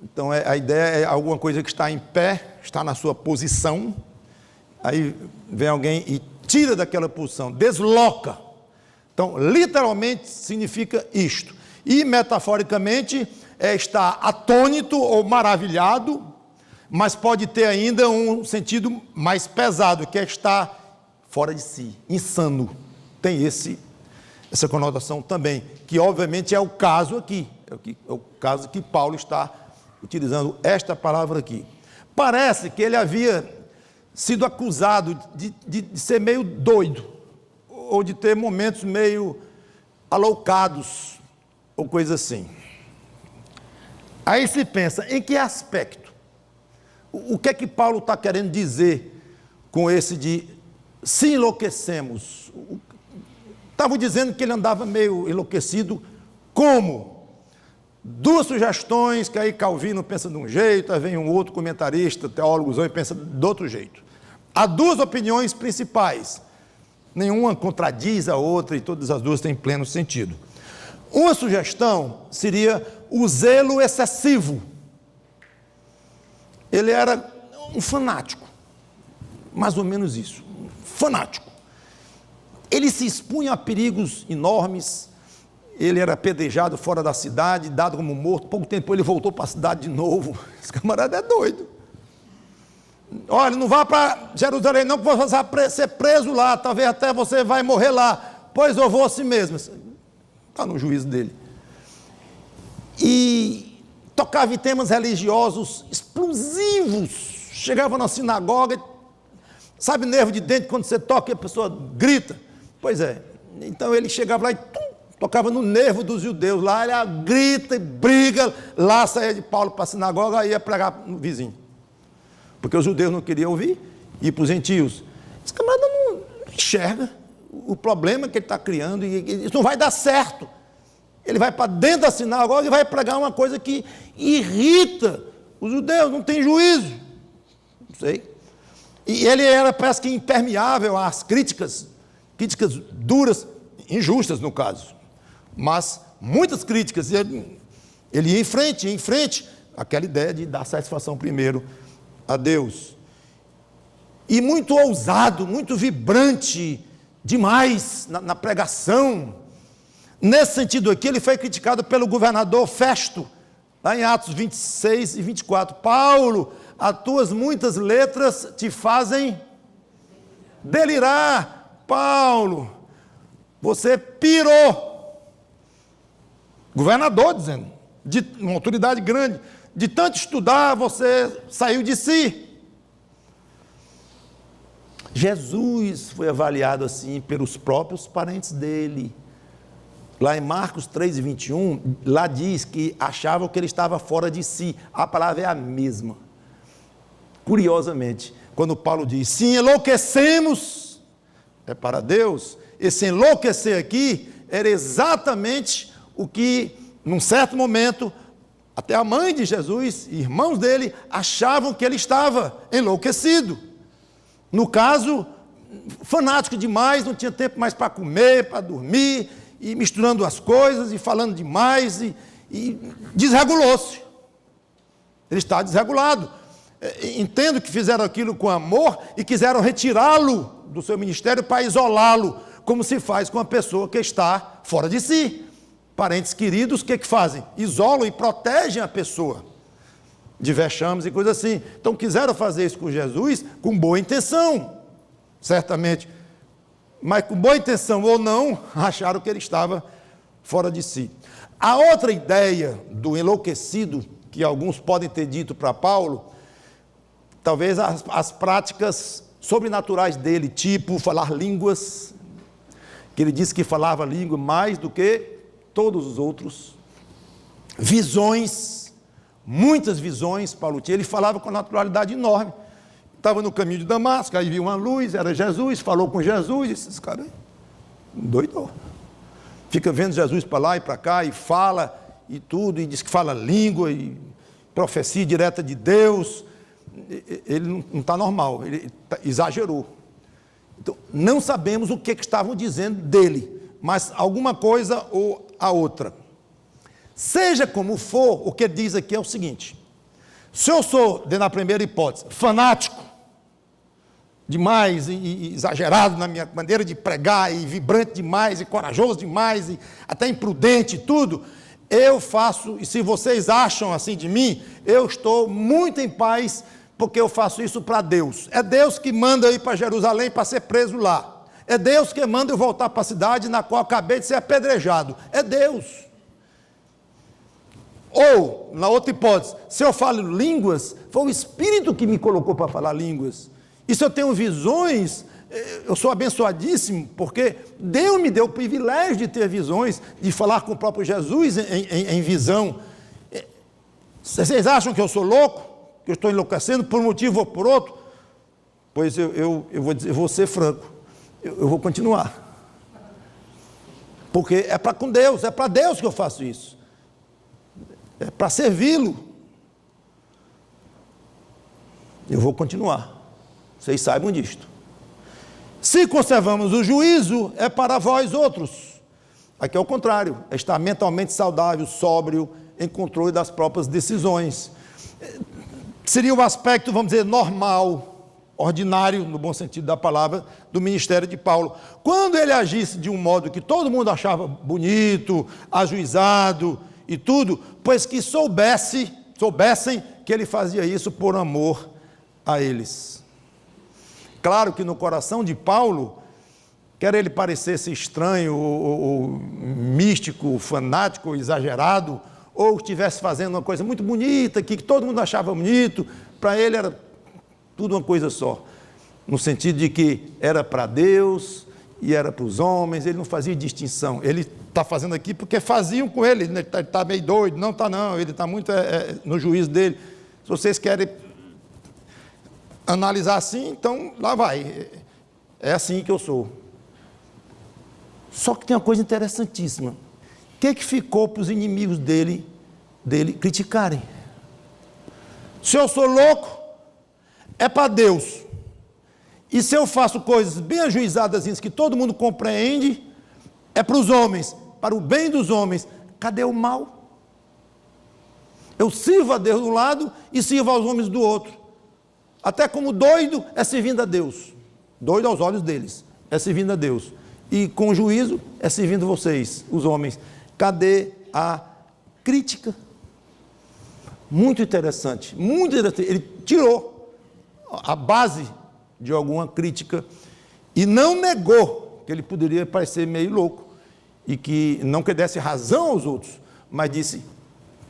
Então, a ideia é alguma coisa que está em pé, está na sua posição, aí vem alguém e tira daquela posição, desloca. Então, literalmente significa isto. E, metaforicamente, é estar atônito ou maravilhado, mas pode ter ainda um sentido mais pesado, que é estar fora de si, insano. Tem essa conotação também, que obviamente é o caso aqui, é o caso que Paulo está utilizando esta palavra aqui. Parece que ele havia sido acusado de ser meio doido, ou de ter momentos meio aloucados, ou coisa assim. Aí se pensa, em que aspecto? O que é que Paulo está querendo dizer com esse de se enlouquecemos? Estavam dizendo que ele andava meio enlouquecido, como? Duas sugestões, que aí Calvino pensa de um jeito, aí vem um outro comentarista, teólogo, e pensa de outro jeito. Há duas opiniões principais, nenhuma contradiz a outra e todas as duas têm pleno sentido. Uma sugestão seria o zelo excessivo. Ele era um fanático, mais ou menos isso, fanático. Ele se expunha a perigos enormes, ele era apedrejado fora da cidade, dado como morto, pouco tempo depois ele voltou para a cidade de novo. Esse camarada é doido. Olha, não vá para Jerusalém não, porque você vai ser preso lá, talvez até você vai morrer lá. Pois eu vou assim mesmo. Está no juízo dele. E tocava em temas religiosos explosivos. Chegava na sinagoga, sabe nervo de dente quando você toca e a pessoa grita? Pois é. Então ele chegava lá e tocava no nervo dos judeus. Lá ele grita e briga. Lá saía de Paulo para a sinagoga e ia pregar no vizinho. Porque os judeus não queriam ouvir, e para os gentios. Esse camarada não enxerga o problema que ele está criando, e isso não vai dar certo. Ele vai para dentro da sinagoga e vai pregar uma coisa que irrita os judeus, não tem juízo. Não sei. E ele era, parece que, impermeável às críticas duras, injustas no caso, mas muitas críticas. Ele ia em frente, aquela ideia de dar satisfação primeiro a Deus. E muito ousado, muito vibrante demais na pregação. Nesse sentido aqui, ele foi criticado pelo governador Festo, lá em Atos 26 e 24. Paulo, as tuas muitas letras te fazem delirar. Paulo, você pirou. Governador dizendo, de uma autoridade grande, de tanto estudar, você saiu de si. Jesus foi avaliado assim pelos próprios parentes dele. Lá em Marcos 3 e 21, lá diz que achavam que ele estava fora de si. A palavra é a mesma. Curiosamente, quando Paulo diz, se enlouquecemos, é para Deus, esse enlouquecer aqui era exatamente o que, num certo momento, até a mãe de Jesus e irmãos dele achavam que ele estava enlouquecido. No caso, fanático demais, não tinha tempo mais para comer, para dormir, e misturando as coisas, e falando demais, e desregulou-se. Ele está desregulado. Entendo que fizeram aquilo com amor e quiseram retirá-lo do seu ministério para isolá-lo, como se faz com uma pessoa que está fora de si. Parentes queridos, o que fazem? Isolam e protegem a pessoa de vexames e coisas assim. Então quiseram fazer isso com Jesus com boa intenção, certamente. Mas com boa intenção ou não, acharam que ele estava fora de si. A outra ideia do enlouquecido, que alguns podem ter dito para Paulo, talvez as práticas sobrenaturais dele, tipo falar línguas, que ele disse que falava língua mais do que todos os outros. Visões, muitas visões Paulo tinha, ele falava com naturalidade enorme. Estava no caminho de Damasco, aí viu uma luz, era Jesus, falou com Jesus, disse, esse cara é doido. Fica vendo Jesus para lá e para cá, e fala, e tudo, e diz que fala língua, e profecia direta de Deus. Ele não está normal, ele exagerou. Então, não sabemos o que estavam dizendo dele, mas alguma coisa ou a outra. Seja como for, o que diz aqui é o seguinte: se eu sou, na primeira hipótese, fanático, demais e exagerado na minha maneira de pregar, e vibrante demais, e corajoso demais, e até imprudente e tudo, eu faço, e se vocês acham assim de mim, eu estou muito em paz, porque eu faço isso para Deus. É Deus que manda eu ir para Jerusalém para ser preso lá. É Deus que manda eu voltar para a cidade na qual acabei de ser apedrejado. É Deus. Ou, na outra hipótese, se eu falo línguas, foi o Espírito que me colocou para falar línguas. E se eu tenho visões, eu sou abençoadíssimo, porque Deus me deu o privilégio de ter visões, de falar com o próprio Jesus em visão. Vocês acham que eu sou louco? Que eu estou enlouquecendo por um motivo ou por outro? Pois eu vou ser franco, eu vou continuar. Porque é para com Deus, é para Deus que eu faço isso. É para servi-lo. Eu vou continuar. Vocês saibam disto. Se conservamos o juízo, é para vós outros. Aqui é o contrário. É estar mentalmente saudável, sóbrio, em controle das próprias decisões. Seria o aspecto, vamos dizer, normal. ordinário, no bom sentido da palavra, do ministério de Paulo. Quando ele agisse de um modo que todo mundo achava bonito, ajuizado e tudo, pois que soubessem que ele fazia isso por amor a eles. Claro que no coração de Paulo, quer ele parecesse estranho, ou místico, fanático, exagerado, ou estivesse fazendo uma coisa muito bonita, que todo mundo achava bonito, para ele era tudo uma coisa só, no sentido de que era para Deus e era para os homens, ele não fazia distinção. Ele está fazendo aqui porque faziam com ele, ele está meio doido, não está não, ele está muito no juízo dele. Se vocês querem analisar assim, então lá vai, é assim que eu sou. Só que tem uma coisa interessantíssima, o que ficou para os inimigos dele criticarem? Se eu sou louco, é para Deus. E se eu faço coisas bem ajuizadas que todo mundo compreende, é para os homens, para o bem dos homens. Cadê o mal? Eu sirvo a Deus de um lado e sirvo aos homens do outro. Até como doido é servindo a Deus. Doido aos olhos deles, é servindo a Deus. E com juízo é servindo vocês, os homens. Cadê a crítica? Muito interessante, muito interessante. Ele tirou a base de alguma crítica e não negou que ele poderia parecer meio louco e que não que desse razão aos outros, mas disse,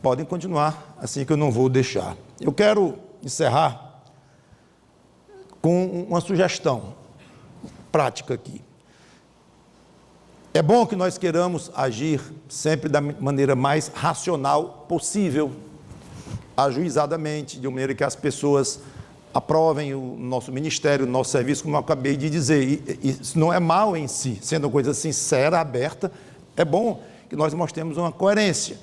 podem continuar assim que eu não vou deixar. Eu quero encerrar com uma sugestão prática aqui. É bom que nós queiramos agir sempre da maneira mais racional possível, ajuizadamente, de maneira que as pessoas aprovem o nosso ministério, o nosso serviço, como eu acabei de dizer. E isso não é mal em si, sendo uma coisa sincera, aberta, é bom que nós mostremos uma coerência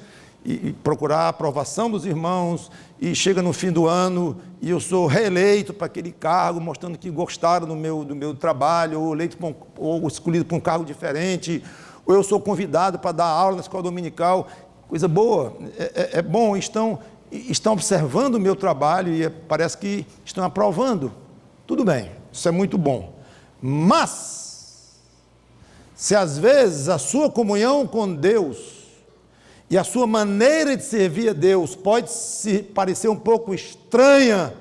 e procurar a aprovação dos irmãos, e chega no fim do ano e eu sou reeleito para aquele cargo, mostrando que gostaram do meu trabalho, ou escolhido para um cargo diferente, ou eu sou convidado para dar aula na escola dominical, coisa boa, é bom, estão observando o meu trabalho e parece que estão aprovando. Tudo bem, isso é muito bom. Mas, se às vezes a sua comunhão com Deus e a sua maneira de servir a Deus pode se parecer um pouco estranha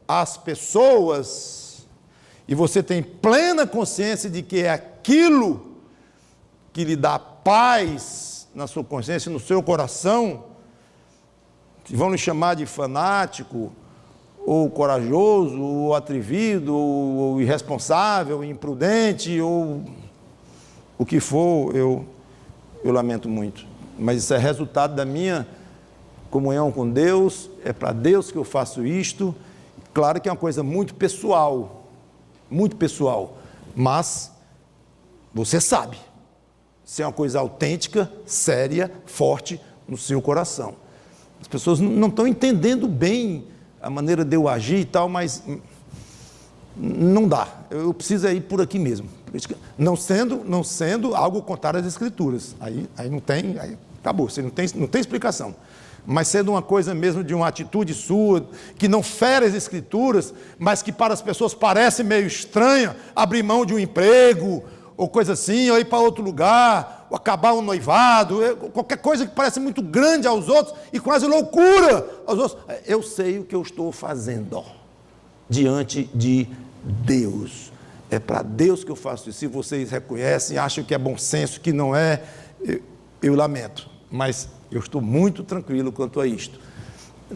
às pessoas, e você tem plena consciência de que é aquilo que lhe dá paz na sua consciência, no seu coração, vão lhe chamar de fanático, ou corajoso, ou atrevido, ou irresponsável, imprudente, ou o que for, eu lamento muito. Mas isso é resultado da minha comunhão com Deus, é para Deus que eu faço isto. Claro que é uma coisa muito pessoal, mas você sabe, se é uma coisa autêntica, séria, forte no seu coração. As pessoas não estão entendendo bem a maneira de eu agir e tal, mas não dá, eu preciso ir por aqui mesmo. Não sendo algo contrário às Escrituras, aí não tem, aí acabou, você não tem explicação. Mas sendo uma coisa mesmo de uma atitude sua, que não fere as Escrituras, mas que para as pessoas parece meio estranha, abrir mão de um emprego, ou coisa assim, ou ir para outro lugar, ou acabar um noivado, qualquer coisa que parece muito grande aos outros, e quase loucura aos outros. Eu sei o que eu estou fazendo diante de Deus. É para Deus que eu faço isso. Se vocês reconhecem, acham que é bom senso, que não é, eu lamento. Mas eu estou muito tranquilo quanto a isto.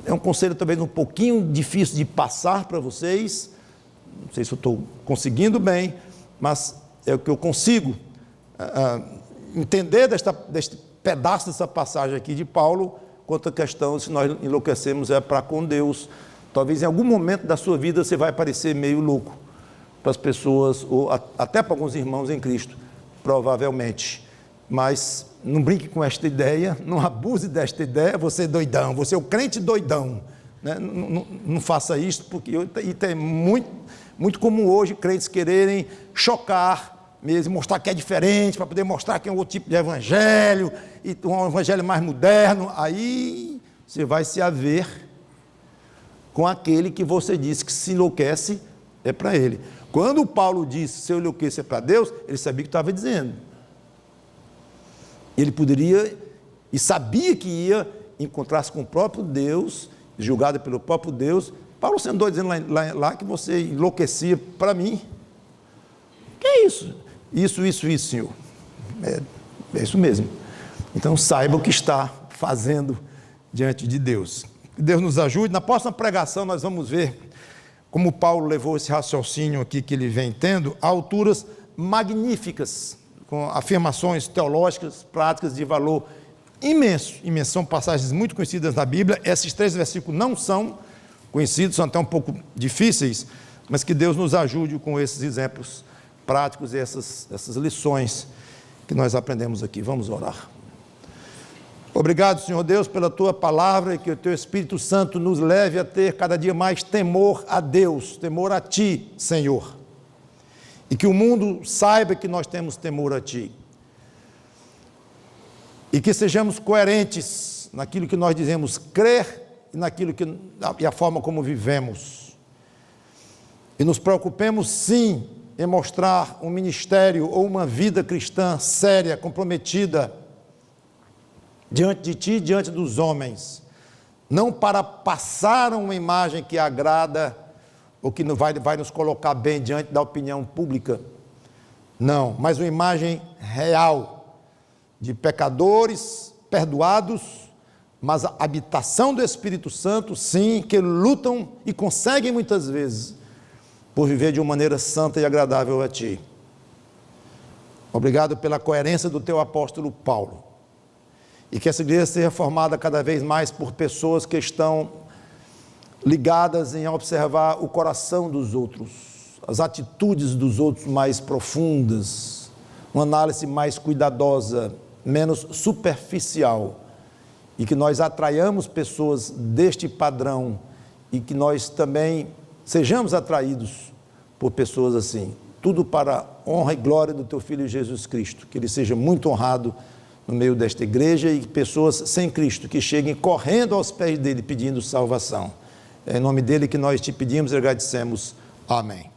É um conselho talvez um pouquinho difícil de passar para vocês. Não sei se eu estou conseguindo bem, mas é o que eu consigo entender deste pedaço dessa passagem aqui de Paulo, quanto à questão se nós enlouquecemos é para com Deus. Talvez em algum momento da sua vida você vai parecer meio louco para as pessoas, ou até para alguns irmãos em Cristo, provavelmente. Mas não brinque com esta ideia, não abuse desta ideia, você é doidão, você é o crente doidão. Né? Não faça isso, porque é muito comum hoje crentes quererem chocar mesmo, mostrar que é diferente, para poder mostrar que é um outro tipo de evangelho, e um evangelho mais moderno. Aí você vai se haver com aquele que você disse que se enlouquece é para ele. Quando Paulo disse, se eu enlouqueço é para Deus, ele sabia o que estava dizendo. Ele poderia, e sabia que ia encontrar-se com o próprio Deus, julgado pelo próprio Deus. Paulo se andou dizendo lá que você enlouquecia para mim. Que é isso? Isso, Senhor. É isso mesmo. Então saiba o que está fazendo diante de Deus. Que Deus nos ajude. Na próxima pregação nós vamos ver como Paulo levou esse raciocínio aqui que ele vem tendo a alturas magníficas, com afirmações teológicas, práticas de valor imenso. São passagens muito conhecidas na Bíblia. Esses 3 versículos não são conhecidos, são até um pouco difíceis, mas que Deus nos ajude com esses exemplos práticos e essas lições que nós aprendemos aqui. Vamos orar. Obrigado, Senhor Deus, pela Tua palavra, e que o Teu Espírito Santo nos leve a ter cada dia mais temor a Deus, temor a Ti, Senhor. E que o mundo saiba que nós temos temor a Ti. E que sejamos coerentes naquilo que nós dizemos crer e a forma como vivemos. E nos preocupemos, sim, em mostrar um ministério ou uma vida cristã séria, comprometida, diante de Ti, diante dos homens, não para passar uma imagem que agrada, ou que vai nos colocar bem diante da opinião pública, não, mas uma imagem real, de pecadores perdoados, mas a habitação do Espírito Santo, sim, que lutam e conseguem muitas vezes, por viver de uma maneira santa e agradável a Ti. Obrigado pela coerência do Teu apóstolo Paulo, e que essa igreja seja formada cada vez mais por pessoas que estão ligadas em observar o coração dos outros, as atitudes dos outros mais profundas, uma análise mais cuidadosa, menos superficial, e que nós atraiamos pessoas deste padrão, e que nós também sejamos atraídos por pessoas assim, tudo para a honra e glória do Teu Filho Jesus Cristo, que Ele seja muito honrado no meio desta igreja, e pessoas sem Cristo que cheguem correndo aos pés dele pedindo salvação. É em nome dele que nós te pedimos e agradecemos. Amém.